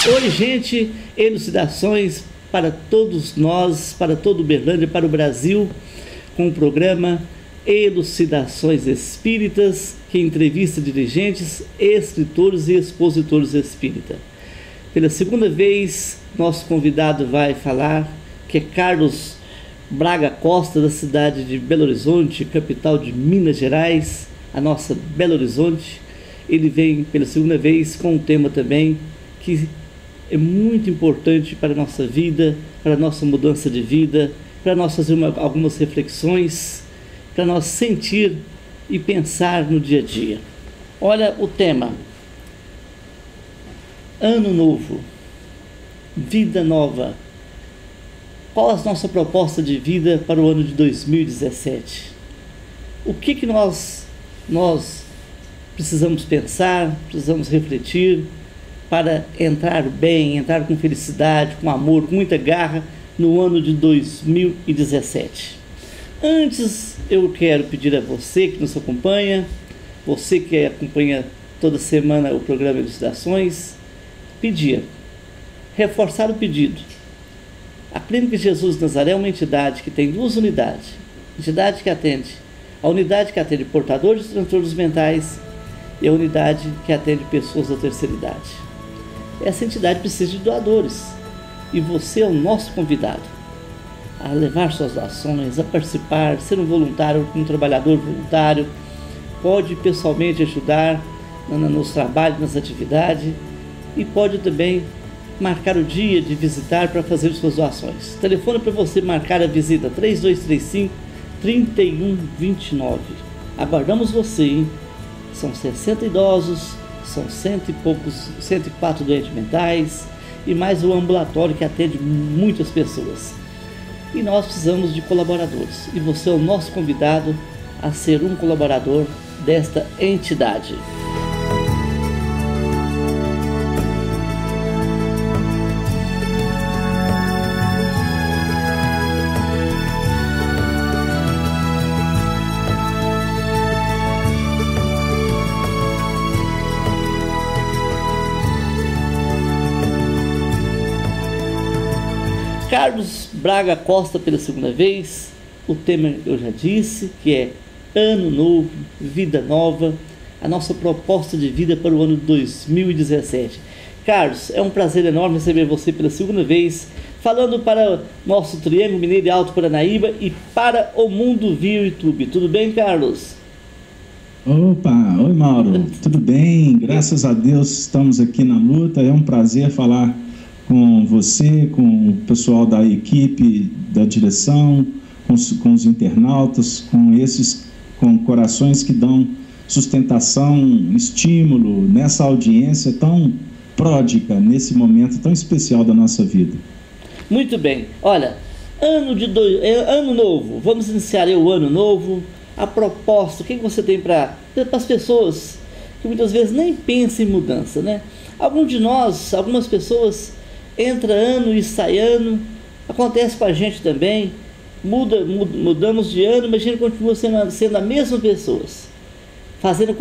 Oi, gente, elucidações para todos nós, para todo Uberlândia, para o Brasil, com o programa Elucidações Espíritas, que entrevista dirigentes, escritores e expositores espíritas. Pela segunda vez, nosso convidado vai falar, que é Carlos Braga Costa, da cidade de Belo Horizonte, capital de Minas Gerais, a nossa Belo Horizonte. Ele vem pela segunda vez com um tema também que é muito importante para a nossa vida, para a nossa mudança de vida, para nós fazer algumas reflexões, para nós sentir e pensar no dia a dia. Olha o tema: Ano Novo, Vida Nova. Qual a nossa proposta de vida para o ano de 2017? O que nós precisamos pensar, precisamos refletir para entrar bem, entrar com felicidade, com amor, com muita garra no ano de 2017. Antes, eu quero pedir a você que nos acompanha, você que acompanha toda semana o programa Elucidações, reforçar o pedido. A Clínica Jesus de Nazaré é uma entidade que tem duas unidades. Entidade que atende, a unidade que atende portadores de transtornos mentais e a unidade que atende pessoas da terceira idade. Essa entidade precisa de doadores e você é o nosso convidado a levar suas doações, a participar, ser um voluntário, um trabalhador voluntário, pode pessoalmente ajudar nos trabalhos, nas atividades e pode também marcar o dia de visitar para fazer suas doações. Telefone para você marcar a visita 3235-3129. Aguardamos você, hein? São 60 idosos, são 104 doentes mentais e mais um ambulatório que atende muitas pessoas. E nós precisamos de colaboradores. E você é o nosso convidado a ser um colaborador desta entidade. Carlos Braga Costa pela segunda vez, o tema eu já disse, que é Ano Novo, Vida Nova, a nossa proposta de vida para o ano 2017. Carlos, é um prazer enorme receber você pela segunda vez, falando para nosso Triângulo Mineiro e Alto Paranaíba e para o mundo via YouTube. Tudo bem, Carlos? Opa, oi Mauro, tudo bem? Graças a Deus estamos aqui na luta, é um prazer falar com você, com o pessoal da equipe, da direção, com os internautas, com corações que dão sustentação, estímulo nessa audiência tão pródiga, nesse momento tão especial da nossa vida. Muito bem. Olha, ano novo, vamos iniciar o ano novo, a proposta, o que você tem para as pessoas que muitas vezes nem pensam em mudança, né? Algumas pessoas, entra ano e sai ano, acontece com a gente também, mudamos de ano, mas a gente continua sendo a mesma pessoas, fazendo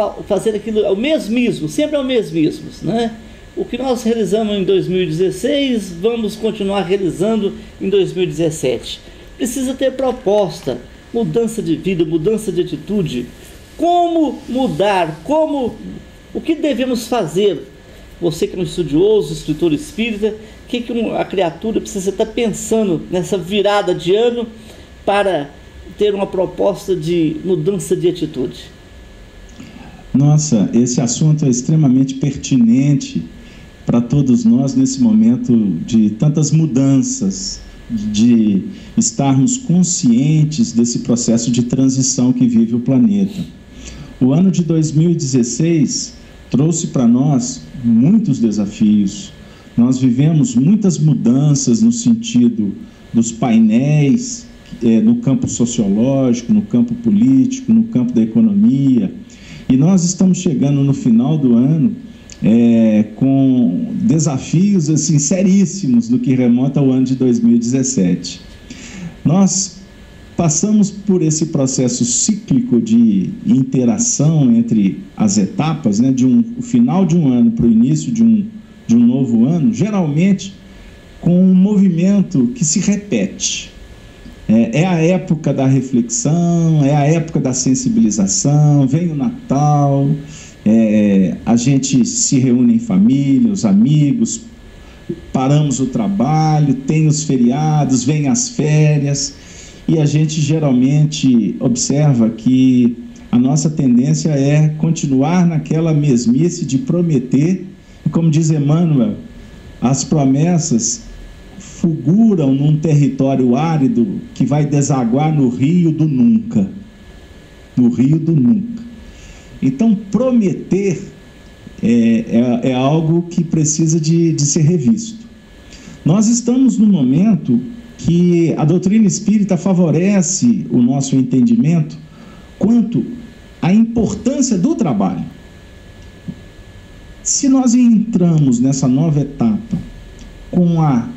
aquilo, é o mesmismo, sempre é o mesmismo, né? O que nós realizamos em 2016, vamos continuar realizando em 2017. Precisa ter proposta, mudança de vida, mudança de atitude. Como mudar? O que devemos fazer? Você que é um estudioso, escritor espírita, o que a criatura precisa estar pensando nessa virada de ano para ter uma proposta de mudança de atitude? Nossa, esse assunto é extremamente pertinente para todos nós nesse momento de tantas mudanças, de estarmos conscientes desse processo de transição que vive o planeta. O ano de 2016 trouxe para nós muitos desafios. Nós vivemos muitas mudanças no sentido dos painéis, no campo sociológico, no campo político, no campo da economia. E nós estamos chegando no final do ano com desafios assim, seríssimos no que remonta ao ano de 2017. Nós passamos por esse processo cíclico de interação entre as etapas, né, o final de um ano para o início de um de um novo ano, geralmente com um movimento que se repete. É a época da reflexão, é a época da sensibilização, vem o Natal, a gente se reúne em família, os amigos, paramos o trabalho, tem os feriados, vem as férias, e a gente geralmente observa que a nossa tendência é continuar naquela mesmice de prometer, e como diz Emmanuel, as promessas fulguram num território árido que vai desaguar no rio do nunca. No rio do nunca. Então, prometer é algo que precisa de ser revisto. Nós estamos num momento que a doutrina espírita favorece o nosso entendimento quanto à importância do trabalho. Se nós entramos nessa nova etapa com a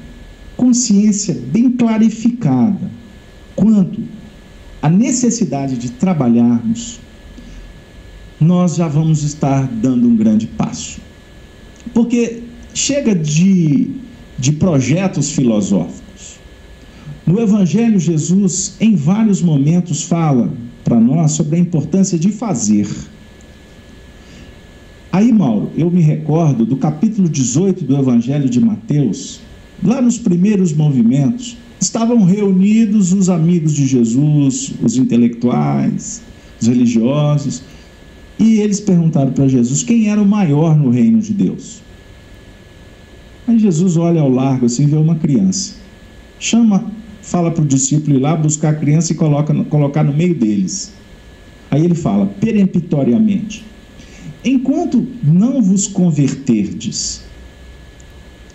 consciência bem clarificada quanto à necessidade de trabalharmos, nós já vamos estar dando um grande passo. Porque chega de projetos filosóficos. No Evangelho, Jesus, em vários momentos, fala para nós sobre a importância de fazer. Aí, Mauro, eu me recordo do capítulo 18 do Evangelho de Mateus. Lá nos primeiros movimentos, estavam reunidos os amigos de Jesus, os intelectuais, os religiosos, e eles perguntaram para Jesus quem era o maior no reino de Deus. Aí Jesus olha ao largo assim e vê uma criança. Fala para o discípulo ir lá buscar a criança e colocar no meio deles. Aí ele fala, peremptoriamente, enquanto não vos converterdes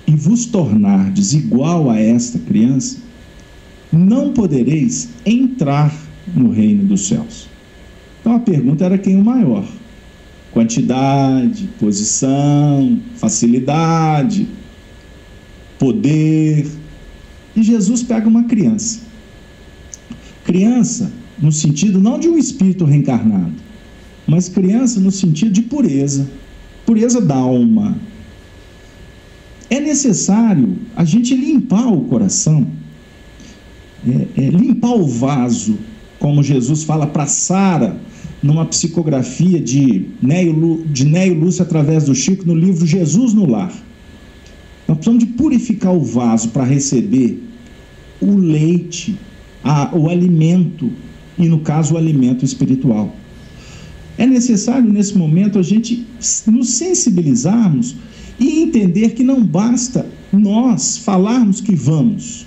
e vos tornardes igual a esta criança, não podereis entrar no reino dos céus. Então a pergunta era quem o maior? Quantidade, posição, facilidade, poder. E Jesus pega uma criança. Criança no sentido não de um espírito reencarnado, mas criança no sentido de pureza, pureza da alma. É necessário a gente limpar o coração, limpar o vaso, como Jesus fala para Sara, numa psicografia de Neio Lúcio através do Chico, no livro Jesus no Lar. Nós precisamos de purificar o vaso para receber o leite, o alimento, e no caso o alimento espiritual. É necessário nesse momento a gente nos sensibilizarmos e entender que não basta nós falarmos que vamos.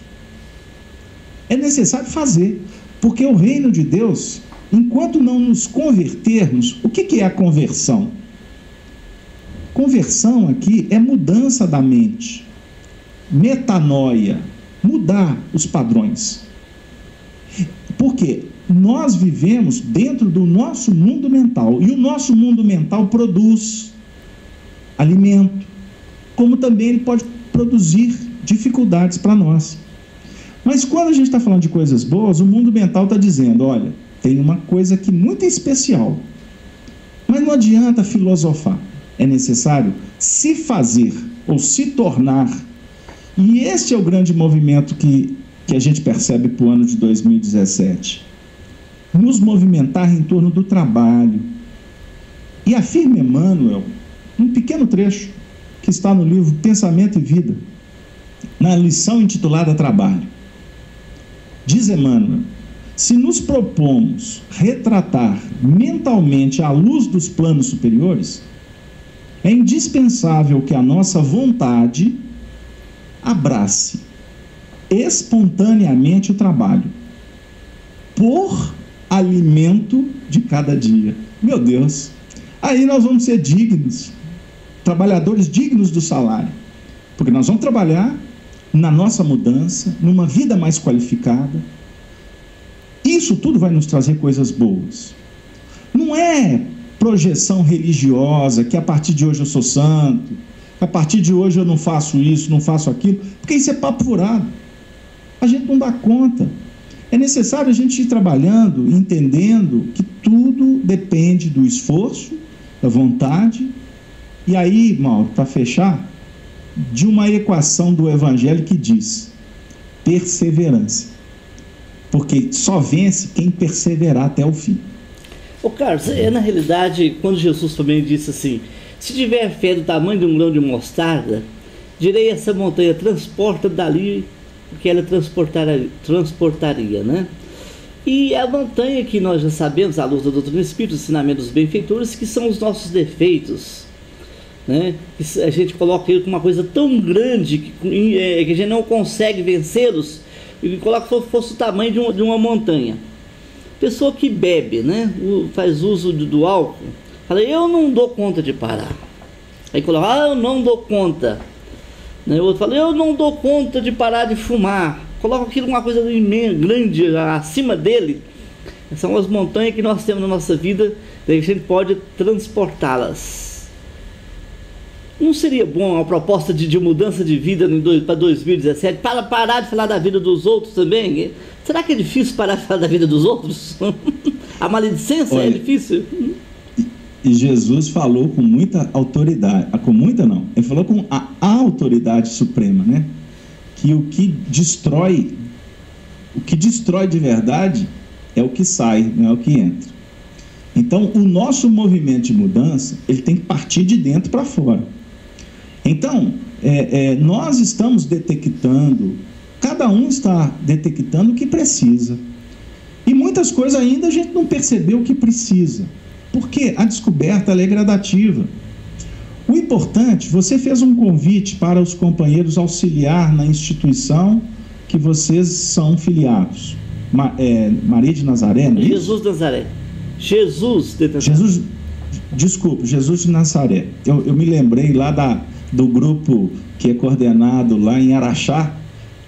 É necessário fazer, porque o reino de Deus, enquanto não nos convertermos, o que é a conversão? Conversão aqui é mudança da mente, metanoia, mudar os padrões. Porque nós vivemos dentro do nosso mundo mental, e o nosso mundo mental produz alimento, como também ele pode produzir dificuldades para nós. Mas quando a gente está falando de coisas boas, o mundo mental está dizendo, olha, tem uma coisa aqui muito especial, mas não adianta filosofar, é necessário se fazer ou se tornar. E este é o grande movimento que a gente percebe para o ano de 2017. Nos movimentar em torno do trabalho. E afirma Emmanuel, num pequeno trecho que está no livro Pensamento e Vida, na lição intitulada Trabalho. Diz Emmanuel, se nos propomos retratar mentalmente a luz dos planos superiores, é indispensável que a nossa vontade abrace espontaneamente o trabalho, por alimento de cada dia. Meu Deus, aí nós vamos ser dignos, trabalhadores dignos do salário, porque nós vamos trabalhar na nossa mudança, numa vida mais qualificada. Isso tudo vai nos trazer coisas boas. Não é projeção religiosa, que a partir de hoje eu sou santo, a partir de hoje eu não faço isso, não faço aquilo, porque isso é papo furado. A gente não dá conta. É necessário a gente ir trabalhando, entendendo que tudo depende do esforço, da vontade. E aí, Mauro, para fechar, de uma equação do Evangelho que diz: perseverança. Porque só vence quem perseverar até o fim. Ô Carlos, na realidade, quando Jesus também disse assim: se tiver fé do tamanho de um grão de mostarda, direi essa montanha, transporta dali, porque ela transportaria, né? E a montanha que nós já sabemos, à luz da doutrina espírita, os ensinamentos dos benfeitores, que são os nossos defeitos, né? Que a gente coloca ele com uma coisa tão grande que a gente não consegue vencê-los, e coloca como se fosse o tamanho de uma montanha. Pessoa que bebe, né? Faz uso do álcool, fala: eu não dou conta de parar. Aí coloca: eu não dou conta. O outro fala: eu não dou conta de parar de fumar. Coloca aquilo, uma coisa grande acima dele. São as montanhas que nós temos na nossa vida, que a gente pode transportá-las. Não seria bom uma proposta de mudança de vida para 2017, para parar de falar da vida dos outros também? Será que é difícil parar de falar da vida dos outros? A maledicência é difícil? E Jesus falou com muita autoridade, com muita não, ele falou com a autoridade suprema, né? Que o que destrói de verdade é o que sai, não é o que entra. Então, o nosso movimento de mudança, ele tem que partir de dentro para fora. Então, nós estamos detectando, cada um está detectando o que precisa. E muitas coisas ainda a gente não percebeu o que precisa. Porque a descoberta ela é gradativa. O importante, você fez um convite para os companheiros auxiliar na instituição que vocês são filiados. Maria de Nazaré, não é isso? Jesus de Nazaré. Jesus de Nazaré. Eu me lembrei lá do grupo que é coordenado lá em Araxá,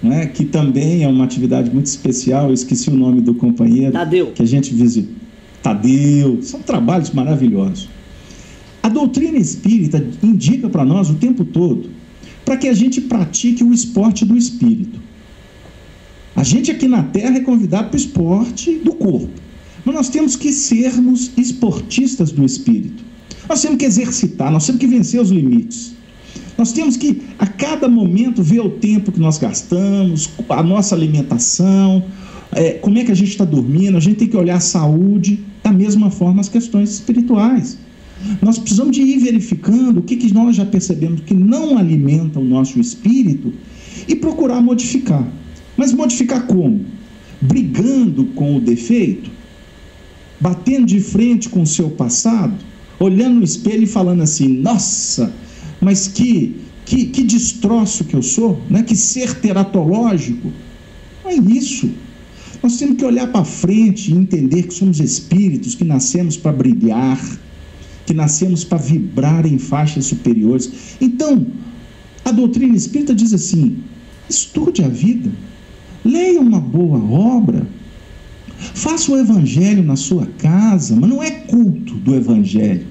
né, que também é uma atividade muito especial. Eu esqueci o nome do companheiro. Tadeu. Que a gente visitou. Tadeu. São trabalhos maravilhosos. A doutrina espírita indica para nós o tempo todo para que a gente pratique o esporte do espírito. A gente aqui na Terra é convidado para o esporte do corpo, mas nós temos que sermos esportistas do espírito. Nós temos que exercitar, nós temos que vencer os limites. Nós temos que, a cada momento, ver o tempo que nós gastamos, a nossa alimentação, como é que a gente está dormindo. A gente tem que olhar a saúde, da mesma forma as questões espirituais. Nós precisamos de ir verificando o que nós já percebemos que não alimenta o nosso espírito e procurar modificar. Mas modificar como? Brigando com o defeito? Batendo de frente com o seu passado? Olhando no espelho e falando assim: nossa, mas que destroço que eu sou, né? Que ser teratológico. Não é isso. Nós temos que olhar para frente e entender que somos espíritos, que nascemos para brilhar, que nascemos para vibrar em faixas superiores. Então, a doutrina espírita diz assim: estude a vida, leia uma boa obra, faça o evangelho na sua casa, mas não é culto do evangelho.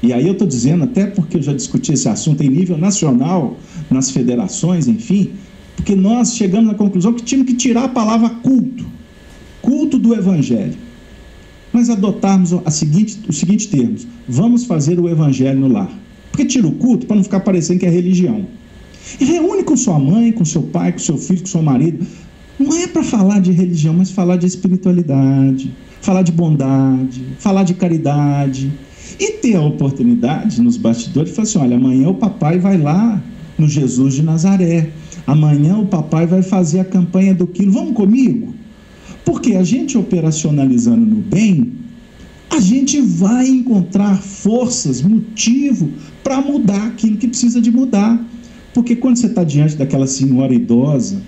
E aí eu estou dizendo, até porque eu já discuti esse assunto em nível nacional, nas federações, enfim, porque nós chegamos à conclusão que tínhamos que tirar a palavra culto do evangelho, mas adotarmos os seguintes termos: vamos fazer o evangelho no lar. Porque tira o culto para não ficar parecendo que é religião. E reúne com sua mãe, com seu pai, com seu filho, com seu marido. Não é para falar de religião, mas falar de espiritualidade, falar de bondade, falar de caridade. E ter a oportunidade nos bastidores de falar assim: olha, amanhã o papai vai lá no Jesus de Nazaré. Amanhã o papai vai fazer a campanha do quilo. Vamos comigo? Porque a gente operacionalizando no bem, a gente vai encontrar forças, motivo para mudar aquilo que precisa de mudar. Porque quando você está diante daquela senhora idosa,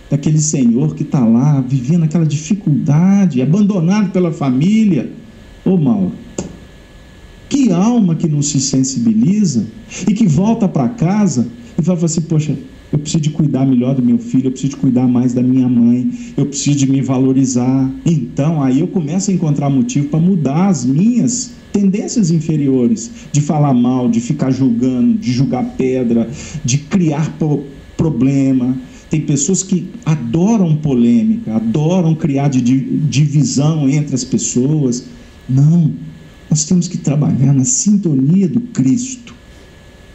daquele senhor que está lá, vivendo aquela dificuldade, abandonado pela família, ô Mauro, que alma que não se sensibiliza e que volta para casa e fala assim: poxa, eu preciso de cuidar melhor do meu filho, eu preciso de cuidar mais da minha mãe, eu preciso de me valorizar. Então, aí eu começo a encontrar motivo para mudar as minhas tendências inferiores, de falar mal, de ficar julgando, de julgar pedra, de criar problema. Tem pessoas que adoram polêmica, adoram criar divisão entre as pessoas. Não, nós temos que trabalhar na sintonia do Cristo,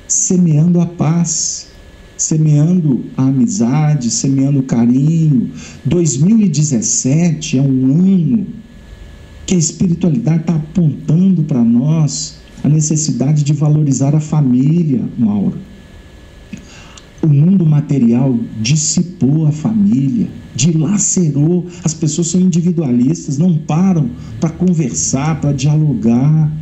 semeando a paz. semeando a amizade, semeando o carinho. 2017 é um ano que a espiritualidade está apontando para nós a necessidade de valorizar a família, Mauro. O mundo material dissipou a família, dilacerou. As pessoas são individualistas, não param para conversar, para dialogar.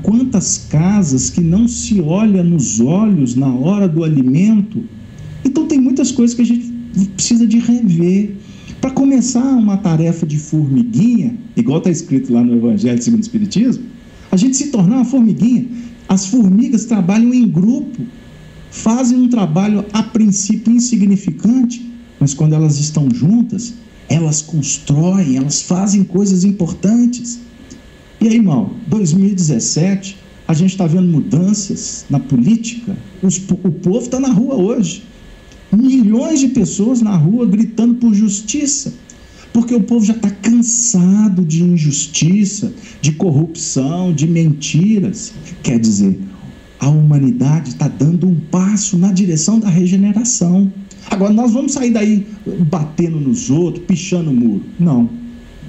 Quantas casas que não se olha nos olhos na hora do alimento? Então tem muitas coisas que a gente precisa de rever. Para começar uma tarefa de formiguinha, igual está escrito lá no Evangelho segundo o Espiritismo, a gente se tornar uma formiguinha. As formigas trabalham em grupo, fazem um trabalho a princípio insignificante, mas quando elas estão juntas, elas constroem, elas fazem coisas importantes. E aí, Mauro, 2017, a gente está vendo mudanças na política. O povo está na rua hoje. Milhões de pessoas na rua gritando por justiça, porque o povo já está cansado de injustiça, de corrupção, de mentiras. Quer dizer, a humanidade está dando um passo na direção da regeneração. Agora, nós vamos sair daí batendo nos outros, pichando o muro? Não.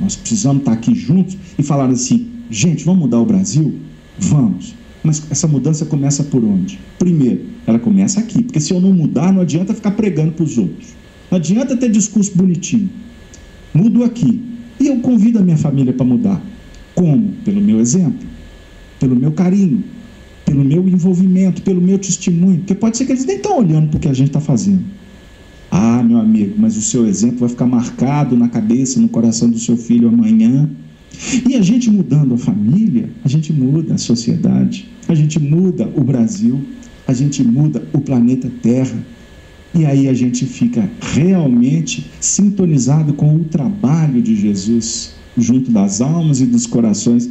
Nós precisamos estar aqui juntos e falar assim: gente, vamos mudar o Brasil? Vamos. Mas essa mudança começa por onde? Primeiro, ela começa aqui, porque se eu não mudar, não adianta ficar pregando para os outros. Não adianta ter discurso bonitinho. Mudo aqui. E eu convido a minha família para mudar. Como? Pelo meu exemplo, pelo meu carinho, pelo meu envolvimento, pelo meu testemunho. Porque pode ser que eles nem estão olhando para o que a gente está fazendo. Ah, meu amigo, mas o seu exemplo vai ficar marcado na cabeça, no coração do seu filho amanhã. E a gente mudando a família, a gente muda a sociedade, a gente muda o Brasil, a gente muda o planeta Terra. E aí a gente fica realmente sintonizado com o trabalho de Jesus junto das almas e dos corações,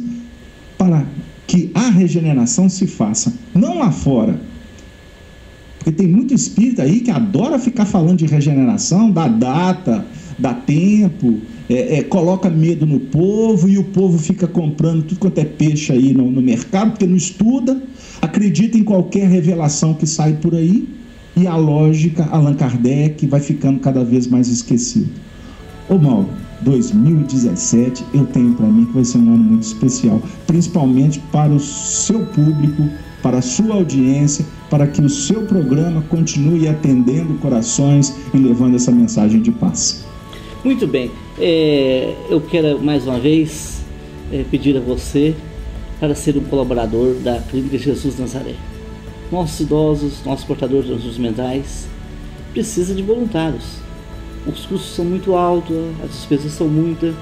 para que a regeneração se faça, não lá fora. Porque tem muito espírita aí que adora ficar falando de regeneração, dá data, dá tempo, coloca medo no povo, e o povo fica comprando tudo quanto é peixe aí no mercado, porque não estuda, acredita em qualquer revelação que sai por aí, e a lógica, Allan Kardec, vai ficando cada vez mais esquecida. Ô Mauro, 2017 eu tenho para mim que vai ser um ano muito especial, principalmente para o seu público, para a sua audiência, para que o seu programa continue atendendo corações e levando essa mensagem de paz. Muito bem, eu quero mais uma vez pedir a você para ser um colaborador da Clínica Jesus Nazaré. Nossos idosos, nossos portadores de transtornos mentais precisam de voluntários. Os custos são muito altos, as despesas são muitas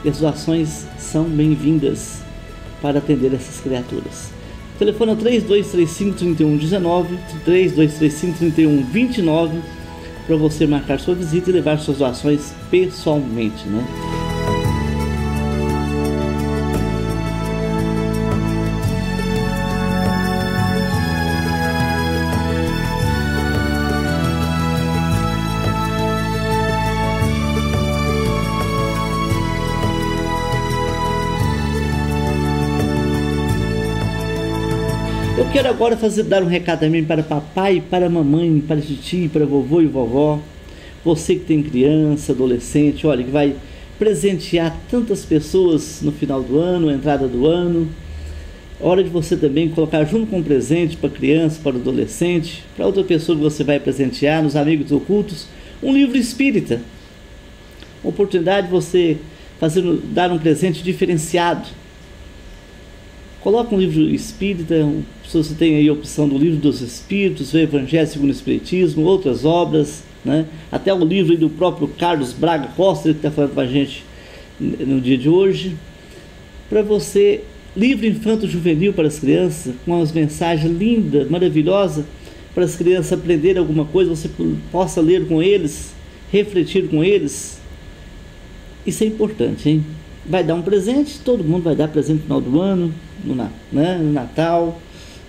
e as doações são bem-vindas para atender essas criaturas. O telefone é 3235-3119, 3235-3129, para você marcar sua visita e levar suas doações pessoalmente, né? Eu quero agora dar um recado também para papai, para mamãe, para titi, para vovô e vovó. Você que tem criança, adolescente, olha, que vai presentear tantas pessoas no final do ano, entrada do ano. Hora de você também colocar junto com um presente para a criança, para o adolescente, para outra pessoa que você vai presentear, nos amigos ocultos, um livro espírita. Oportunidade de você dar um presente diferenciado. Coloca um livro espírita, se você tem aí a opção do Livro dos Espíritos, o Evangelho segundo o Espiritismo, outras obras, né? Até o livro aí do próprio Carlos Braga Costa, que está falando com a gente no dia de hoje, para você, livro infanto-juvenil para as crianças, com umas mensagens lindas, maravilhosas, para as crianças aprenderem alguma coisa, você possa ler com eles, refletir com eles. Isso é importante, hein? Vai dar um presente, todo mundo vai dar presente no final do ano, no Natal.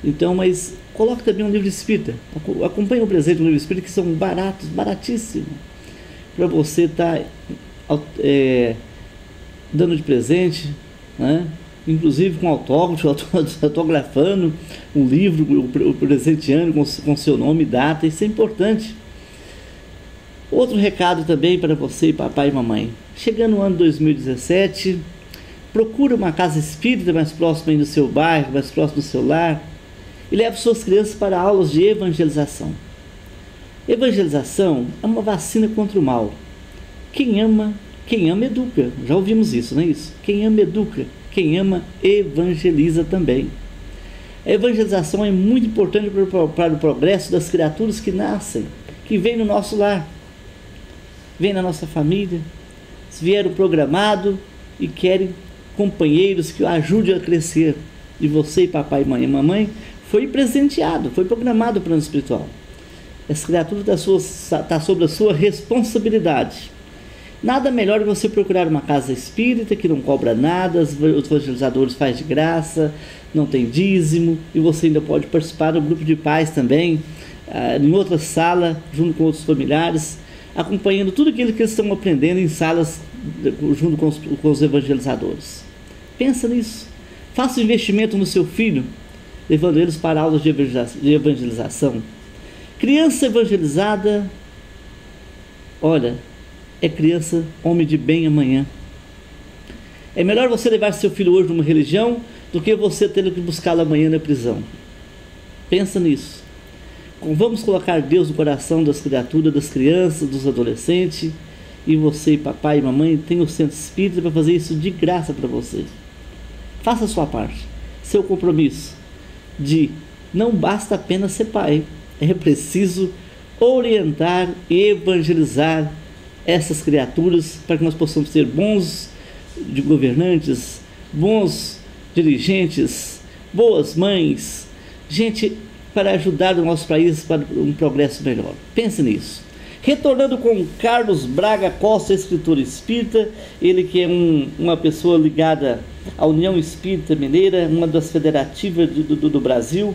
Então, mas coloque também um livro espírita. Acompanhe o presente do livro espírita, que são baratos, baratíssimos, para você estar dando de presente, né? inclusive com autógrafo, autografando um livro, presenteando com seu nome e data. Isso é importante. Outro recado também para você, papai e mamãe. Chegando o ano 2017, procura uma casa espírita mais próxima aí do seu bairro, mais próximo do seu lar, e leve suas crianças para aulas de evangelização. Evangelização é uma vacina contra o mal. Quem ama educa. Já ouvimos isso, não é isso? Quem ama educa, quem ama evangeliza também. A evangelização é muito importante para o progresso das criaturas que nascem, que vêm no nosso lar, vêm na nossa família, vieram programados e querem companheiros que o ajudem a crescer. E você, papai, mãe e mamãe, foi presenteado, foi programado para o plano espiritual. Essa criatura está sob a sua responsabilidade. Nada melhor que você procurar uma casa espírita que não cobra nada, os evangelizadores fazem de graça, não tem dízimo, e você ainda pode participar do grupo de pais também, em outra sala, junto com outros familiares, acompanhando tudo aquilo que eles estão aprendendo em salas junto com os evangelizadores. Pensa nisso. Faça um investimento no seu filho, levando eles para aulas de evangelização. Criança evangelizada, olha, é criança homem de bem amanhã. É melhor você levar seu filho hoje numa religião do que você ter que buscá-lo amanhã na prisão. Pensa nisso. Vamos colocar Deus no coração das criaturas, das crianças, dos adolescentes. E você, papai e mamãe, tem o centro espírita para fazer isso de graça para você. Faça a sua parte, seu compromisso de não basta apenas ser pai, é preciso orientar e evangelizar essas criaturas para que nós possamos ser bons governantes, bons dirigentes, boas mães, gente para ajudar o nosso país para um progresso melhor. Pense nisso. Retornando com Carlos Braga Costa, escritor espírita, ele que é uma pessoa ligada à União Espírita Mineira, uma das federativas do Brasil,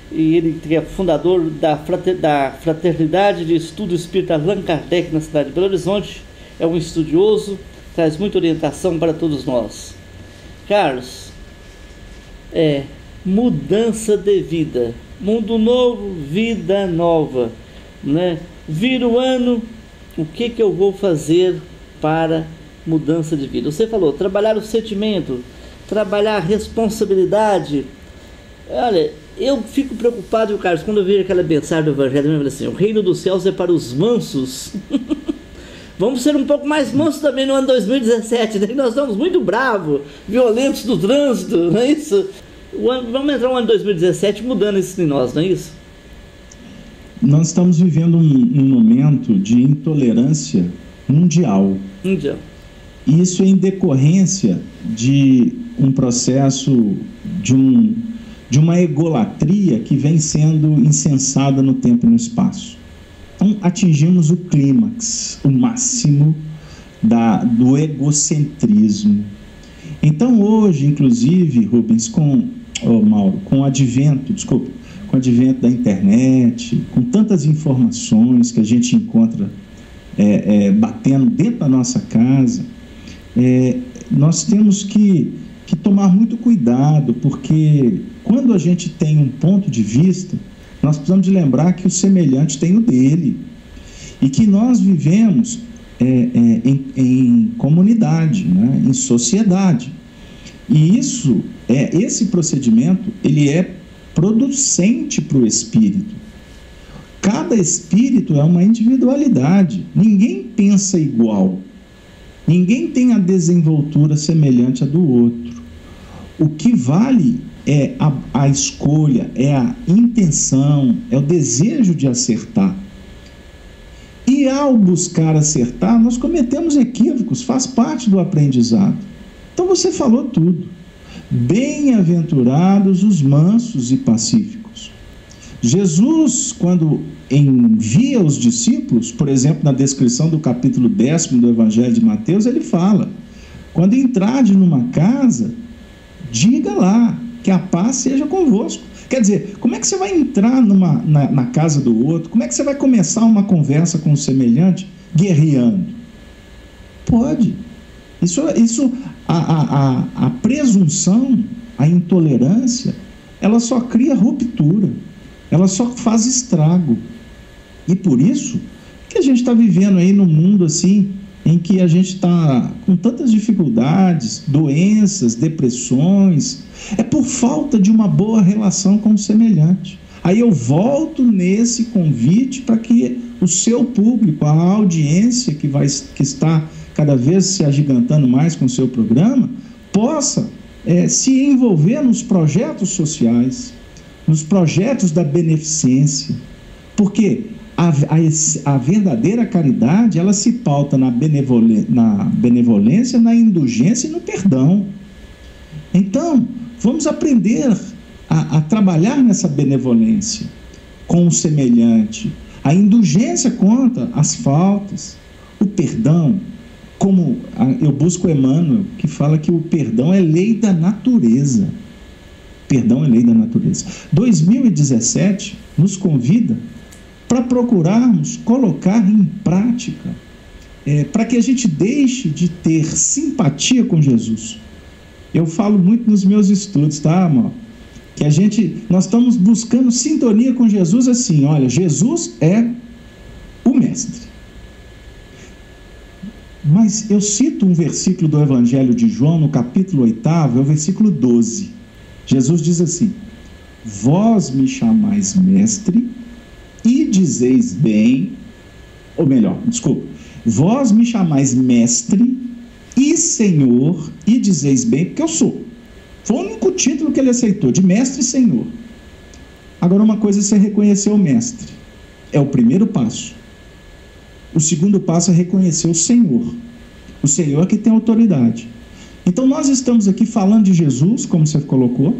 e ele que é fundador da Fraternidade de Estudo Espírita Allan Kardec na cidade de Belo Horizonte, é um estudioso, traz muita orientação para todos nós. Carlos, mudança de vida, mundo novo, vida nova, né? Vira o ano, o que eu vou fazer para mudança de vida? Você falou, trabalhar o sentimento, trabalhar a responsabilidade. Olha, eu fico preocupado, Carlos, quando eu vejo aquela mensagem do Evangelho, eu falo assim, o reino dos céus é para os mansos. Vamos ser um pouco mais mansos também no ano 2017, né? Nós estamos muito bravos, violentos no trânsito, não é isso? Vamos entrar no ano 2017 mudando isso em nós, não é isso? Nós estamos vivendo um momento de intolerância mundial. E isso é em decorrência de um processo de uma egolatria que vem sendo insensada no tempo e no espaço. Então, atingimos o clímax, o máximo do egocentrismo. Então, hoje, inclusive, Rubens, Mauro, com o advento da internet, com tantas informações que a gente encontra batendo dentro da nossa casa, nós temos que tomar muito cuidado, porque quando a gente tem um ponto de vista, nós precisamos de lembrar que o semelhante tem o dele, e que nós vivemos em comunidade, né? Em sociedade. E esse procedimento, ele é producente para o espírito. Cada espírito é uma individualidade. Ninguém pensa igual. Ninguém tem a desenvoltura semelhante à do outro. O que vale é a escolha, é a intenção, é o desejo de acertar. E ao buscar acertar, nós cometemos equívocos, faz parte do aprendizado. Então você falou tudo. Bem-aventurados os mansos e pacíficos. Jesus, quando envia os discípulos, por exemplo, na descrição do capítulo 10º do Evangelho de Mateus, ele fala, quando entrardes numa casa, diga lá, que a paz seja convosco. Quer dizer, como é que você vai entrar na casa do outro? Como é que você vai começar uma conversa com o semelhante guerreando? Pode. A presunção, a intolerância, ela só cria ruptura, ela só faz estrago. E por isso que a gente está vivendo aí num mundo assim, em que a gente está com tantas dificuldades, doenças, depressões, é por falta de uma boa relação com o semelhante. Aí eu volto nesse convite para que o seu público, a audiência que está cada vez se agigantando mais com o seu programa, possa se envolver nos projetos sociais, nos projetos da beneficência, porque a verdadeira caridade, ela se pauta na benevolência, na indulgência e no perdão. Então, vamos aprender a trabalhar nessa benevolência com o semelhante. A indulgência contra as faltas, o perdão, como eu busco Emmanuel, que fala que o perdão é lei da natureza. Perdão é lei da natureza. 2017 nos convida para procurarmos colocar em prática, para que a gente deixe de ter simpatia com Jesus. Eu falo muito nos meus estudos, tá, amor? Que nós estamos buscando sintonia com Jesus assim, olha, Jesus é o mestre. Mas eu cito um versículo do Evangelho de João, no capítulo 8º, é o versículo 12. Jesus diz assim: vós me chamais mestre e dizeis bem, ou melhor, desculpa, vós me chamais mestre e senhor e dizeis bem, porque eu sou. Foi o único título que ele aceitou, de mestre e senhor. Agora, uma coisa é você reconhecer o mestre, é o primeiro passo. O segundo passo é reconhecer o Senhor que tem autoridade. Então nós estamos aqui falando de Jesus, como você colocou,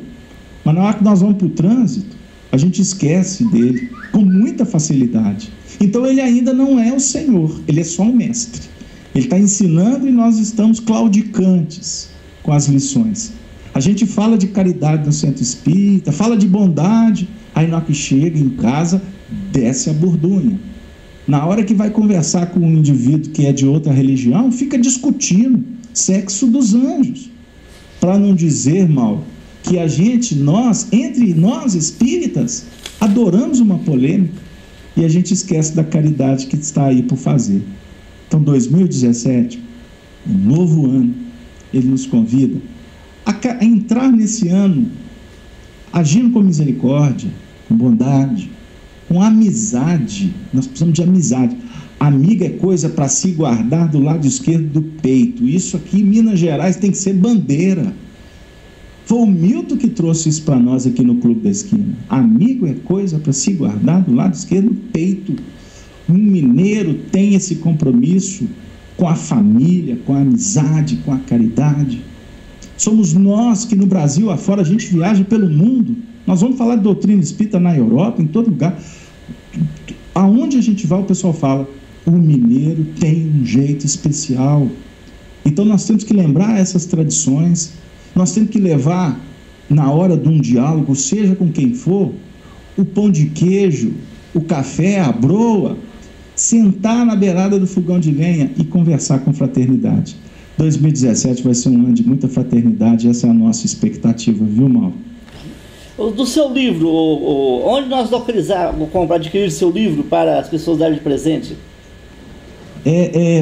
mas na hora que nós vamos para o trânsito, a gente esquece dele com muita facilidade. Então ele ainda não é o Senhor, ele é só um mestre. Ele está ensinando e nós estamos claudicantes com as lições. A gente fala de caridade no centro espírita, fala de bondade, aí na hora que chega em casa, desce a bordunha. Na hora que vai conversar com um indivíduo que é de outra religião, fica discutindo sexo dos anjos. Para não dizer, Mauro, que entre nós espíritas, adoramos uma polêmica e a gente esquece da caridade que está aí por fazer. Então, 2017, um novo ano, ele nos convida a entrar nesse ano agindo com misericórdia, com bondade, com amizade. Nós precisamos de amizade. Amiga é coisa para se guardar do lado esquerdo do peito. Isso aqui em Minas Gerais tem que ser bandeira. Foi o Milton que trouxe isso para nós aqui no Clube da Esquina. Amigo é coisa para se guardar do lado esquerdo do peito. Um mineiro tem esse compromisso com a família, com a amizade, com a caridade. Somos nós que no Brasil afora a gente viaja pelo mundo. Nós vamos falar de doutrina espírita na Europa, em todo lugar. Aonde a gente vai, o pessoal fala, o mineiro tem um jeito especial. Então nós temos que lembrar essas tradições, nós temos que levar, na hora de um diálogo, seja com quem for, o pão de queijo, o café, a broa, sentar na beirada do fogão de lenha e conversar com fraternidade. 2017 vai ser um ano de muita fraternidade, essa é a nossa expectativa, viu, Mauro? Do seu livro, onde nós localizamos, adquirir seu livro para as pessoas darem de presente?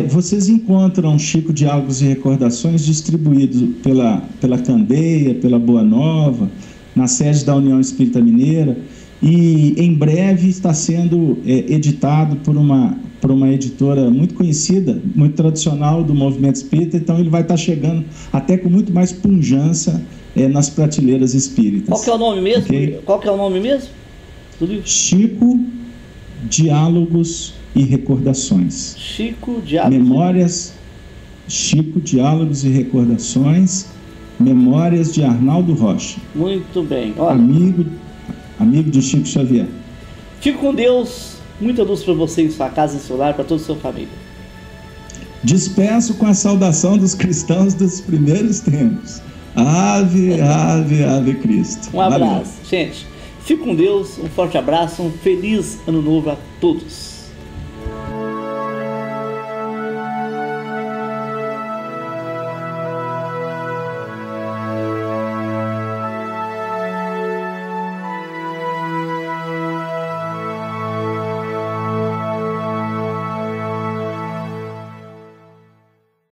Vocês encontram Chico Diálogos e Recordações distribuídos pela Candeia, pela Boa Nova, na sede da União Espírita Mineira, e em breve está sendo editado por uma editora muito conhecida, muito tradicional do movimento espírita. Então ele vai estar chegando até com muito mais pujança nas prateleiras espíritas. Qual que é o nome mesmo? Okay? Qual que é o nome mesmo do livro? Chico Diálogos e Recordações. Chico Diálogos. Memórias, Chico Diálogos e Recordações, Memórias de Arnaldo Rocha. Muito bem. Olha, amigo de Chico Xavier. Fique com Deus. Muita luz para você em sua casa, em seu lar, para toda a sua família. Despeço com a saudação dos cristãos dos primeiros tempos. Ave, ave, ave Cristo. Um abraço. Valeu. Gente, fique com Deus, um forte abraço, um feliz ano novo a todos.